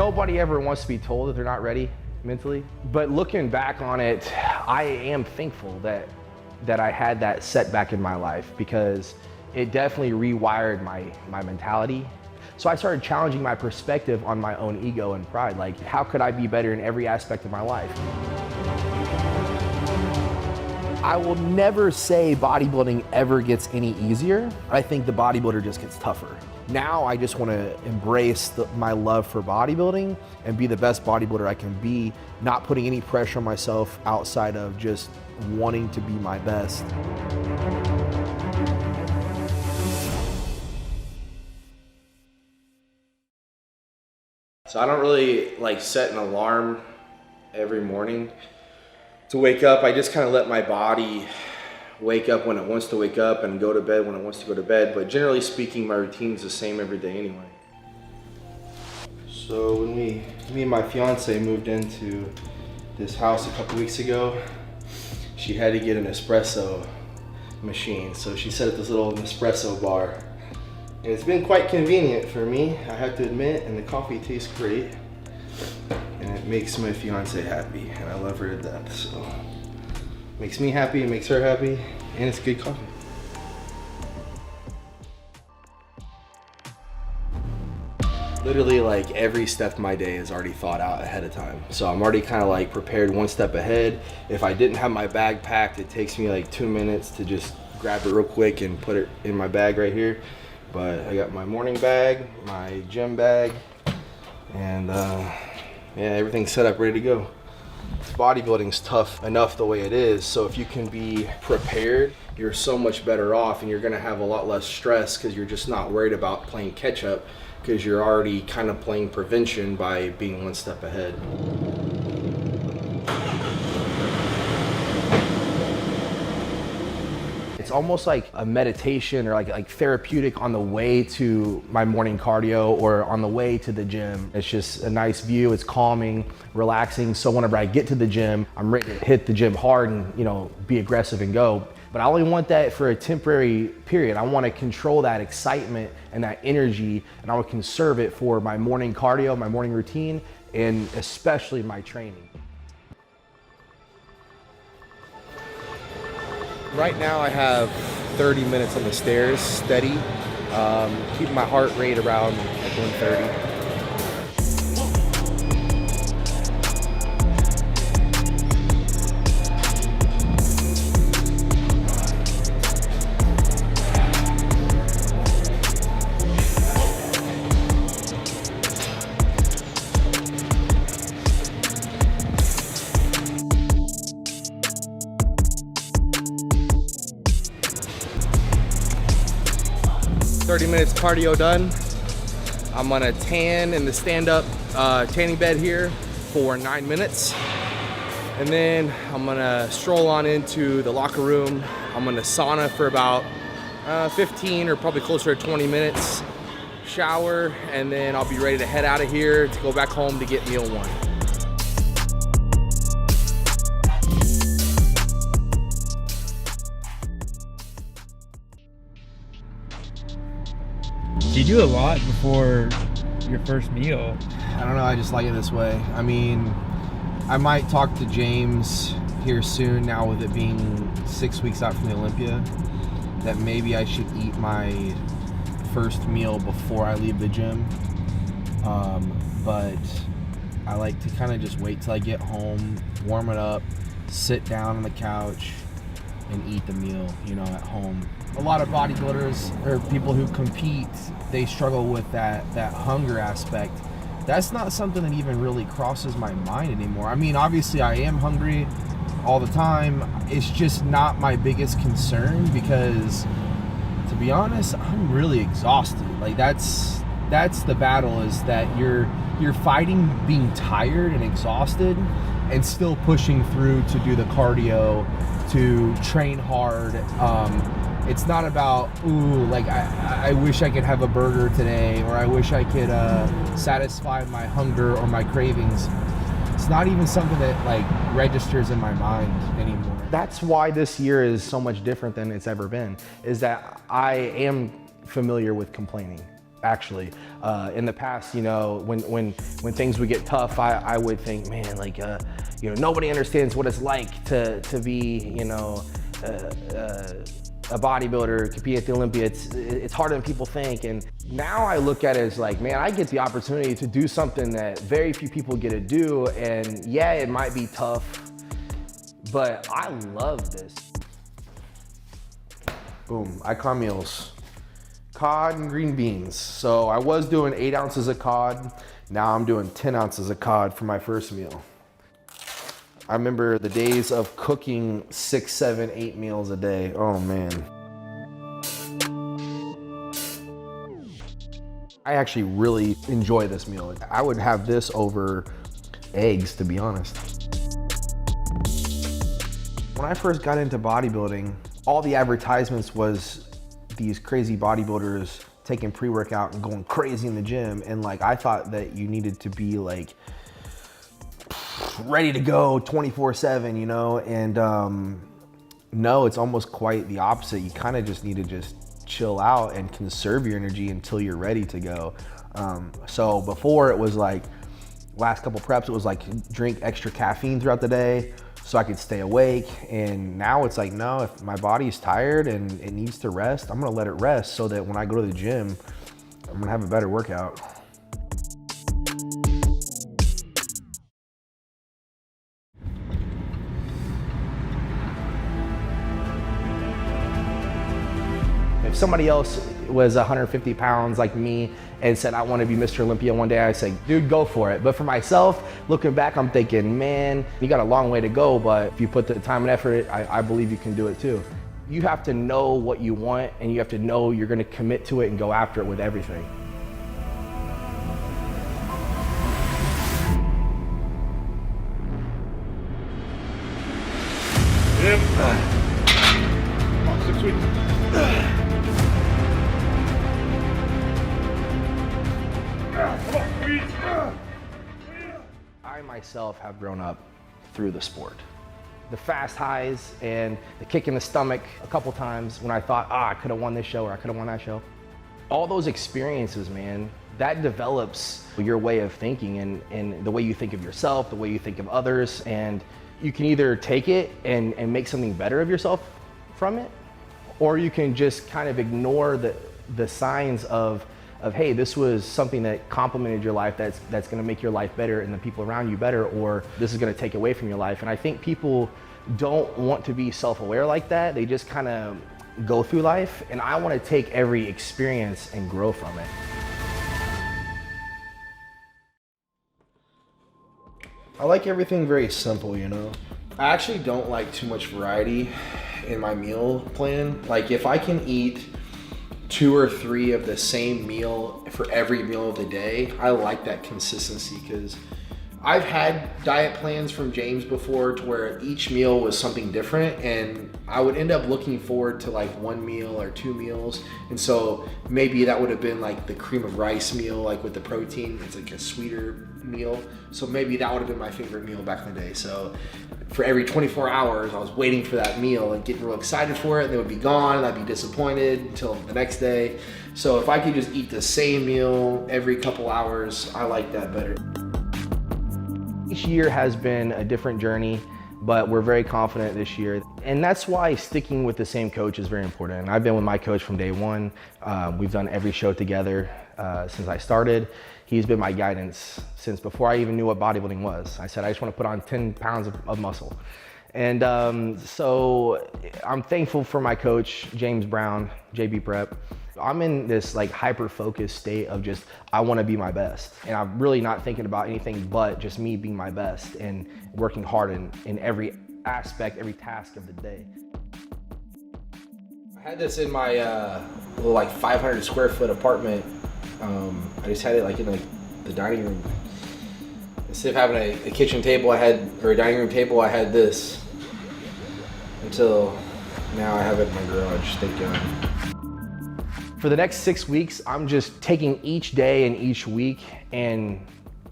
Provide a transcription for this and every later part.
Nobody ever wants to be told that they're not ready mentally. But looking back on it, I am thankful that I had that setback in my life, because it definitely rewired my mentality. So I started challenging my perspective on my own ego and pride. Like, how could I be better in every aspect of my life? I will never say bodybuilding ever gets any easier. I think the bodybuilder just gets tougher. Now I just want to embrace my love for bodybuilding and be the best bodybuilder I can be, not putting any pressure on myself outside of just wanting to be my best. So I don't really like set an alarm every morning to wake up. I just kind of let my body wake up when it wants to wake up and go to bed when it wants to go to bed. But generally speaking, my routine's the same every day anyway. So when me and my fiance moved into this house a couple weeks ago, she had to get an espresso machine. So she set up this little Nespresso bar. And it's been quite convenient for me, I have to admit, and the coffee tastes great. And it makes my fiance happy, and I love her to death, so. Makes me happy, it makes her happy, and it's good coffee. Literally, like, every step of my day is already thought out ahead of time. So I'm already kind of like prepared one step ahead. If I didn't have my bag packed, it takes me like 2 minutes to just grab it real quick and put it in my bag right here. But I got my morning bag, my gym bag, and yeah, everything's set up, ready to go. Bodybuilding's tough enough the way it is, so if you can be prepared, you're so much better off, and you're gonna have a lot less stress because you're just not worried about playing catch up, because you're already kind of playing prevention by being one step ahead. It's almost like a meditation or like therapeutic on the way to my morning cardio or on the way to the gym. It's just a nice view, it's calming, relaxing. So whenever I get to the gym, I'm ready to hit the gym hard and, you know, be aggressive and go. But I only want that for a temporary period. I want to control that excitement and that energy, and I want to conserve it for my morning cardio, my morning routine, and especially my training. Right now I have 30 minutes on the stairs, steady, keeping my heart rate around like 130. 30 minutes cardio done. I'm gonna tan in the stand-up tanning bed here for 9 minutes. And then I'm gonna stroll on into the locker room. I'm gonna sauna for about 15 or probably closer to 20 minutes. Shower, and then I'll be ready to head out of here to go back home to get meal one. Do you do a lot before your first meal? I don't know, I just like it this way. I mean, I might talk to James here soon, now with it being 6 weeks out from the Olympia, that maybe I should eat my first meal before I leave the gym. But I like to kind of just wait till I get home, warm it up, sit down on the couch, and eat the meal, you know, at home. A lot of bodybuilders or people who compete, they struggle with that hunger aspect. That's not something that even really crosses my mind anymore. I mean, obviously I am hungry all the time. It's just not my biggest concern because, to be honest, I'm really exhausted. Like that's the battle, is that you're fighting being tired and exhausted and still pushing through to do the cardio, to train hard. It's not about, ooh, like I wish I could have a burger today, or I wish I could satisfy my hunger or my cravings. It's not even something that like registers in my mind anymore. That's why this year is so much different than it's ever been, is that I am familiar with complaining. actually. In the past, you know, when things would get tough, I would think, man, like, you know, nobody understands what it's like to be, you know, a bodybuilder, compete at the Olympia. It's harder than people think. And now I look at it as like, man, I get the opportunity to do something that very few people get to do. And yeah, it might be tough, but I love this. Boom, icon meals. Cod and green beans. So I was doing 8 ounces of cod. Now I'm doing 10 ounces of cod for my first meal. I remember the days of cooking 6, 7, 8 meals a day. Oh man. I actually really enjoy this meal. I would have this over eggs, to be honest. When I first got into bodybuilding, all the advertisements was these crazy bodybuilders taking pre-workout and going crazy in the gym. And like, I thought that you needed to be like ready to go 24/7, you know? And no, it's almost quite the opposite. You kind of just need to just chill out and conserve your energy until you're ready to go. So before it was like, last couple preps, it was like drink extra caffeine throughout the day so I could stay awake. And now it's like, no, if my body's tired and it needs to rest, I'm gonna let it rest so that when I go to the gym, I'm gonna have a better workout. If somebody else was 150 pounds like me and said, I want to be Mr. Olympia one day, I'd say, dude, go for it. But for myself, looking back, I'm thinking, man, you got a long way to go, but if you put the time and effort, I believe you can do it too. You have to know what you want, and you have to know you're going to commit to it and go after it with everything. Yep. 6 weeks. I myself have grown up through the sport. The fast highs and the kick in the stomach a couple times when I thought, I could have won this show or I could have won that show. All those experiences, man, that develops your way of thinking and the way you think of yourself, the way you think of others. And you can either take it and make something better of yourself from it, or you can just kind of ignore the signs of hey, this was something that complemented your life, that's gonna make your life better and the people around you better, or this is gonna take away from your life. And I think people don't want to be self-aware like that. They just kind of go through life, and I wanna take every experience and grow from it. I like everything very simple, you know? I actually don't like too much variety in my meal plan. Like if I can eat 2 or 3 of the same meal for every meal of the day, I like that consistency, because I've had diet plans from James before to where each meal was something different, and I would end up looking forward to like 1 meal or 2 meals. And so maybe that would have been like the cream of rice meal, like with the protein, it's like a sweeter meal. So maybe that would have been my favorite meal back in the day. So for every 24 hours, I was waiting for that meal and getting real excited for it, and it would be gone, and I'd be disappointed until the next day. So if I could just eat the same meal every couple hours, I like that better. Each year has been a different journey, but we're very confident this year. And that's why sticking with the same coach is very important. And I've been with my coach from day one. We've done every show together since I started. He's been my guidance since before I even knew what bodybuilding was. I said, I just want to put on 10 pounds of muscle. And so I'm thankful for my coach, James Brown, JB Prep. I'm in this like hyper-focused state of just, I want to be my best. And I'm really not thinking about anything but just me being my best and working hard in every aspect, every task of the day. I had this in my little like 500 square foot apartment. I just had it like in the dining room. Instead of having a kitchen table, or a dining room table, I had this. Until now I have it in my garage, thank God. For the next 6 weeks, I'm just taking each day and each week and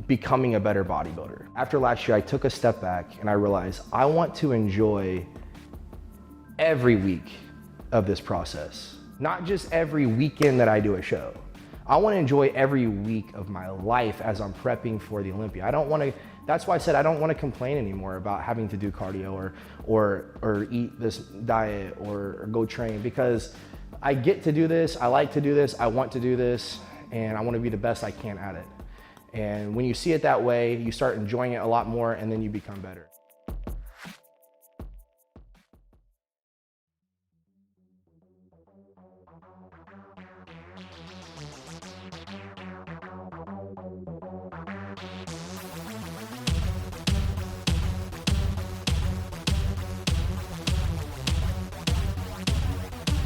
becoming a better bodybuilder. After last year, I took a step back and I realized I want to enjoy every week of this process, not just every weekend that I do a show. I want to enjoy every week of my life as I'm prepping for the Olympia. I don't want to, that's why I said I don't want to complain anymore about having to do cardio or eat this diet or go train, because I get to do this, I like to do this, I want to do this, and I want to be the best I can at it. And when you see it that way, you start enjoying it a lot more, and then you become better.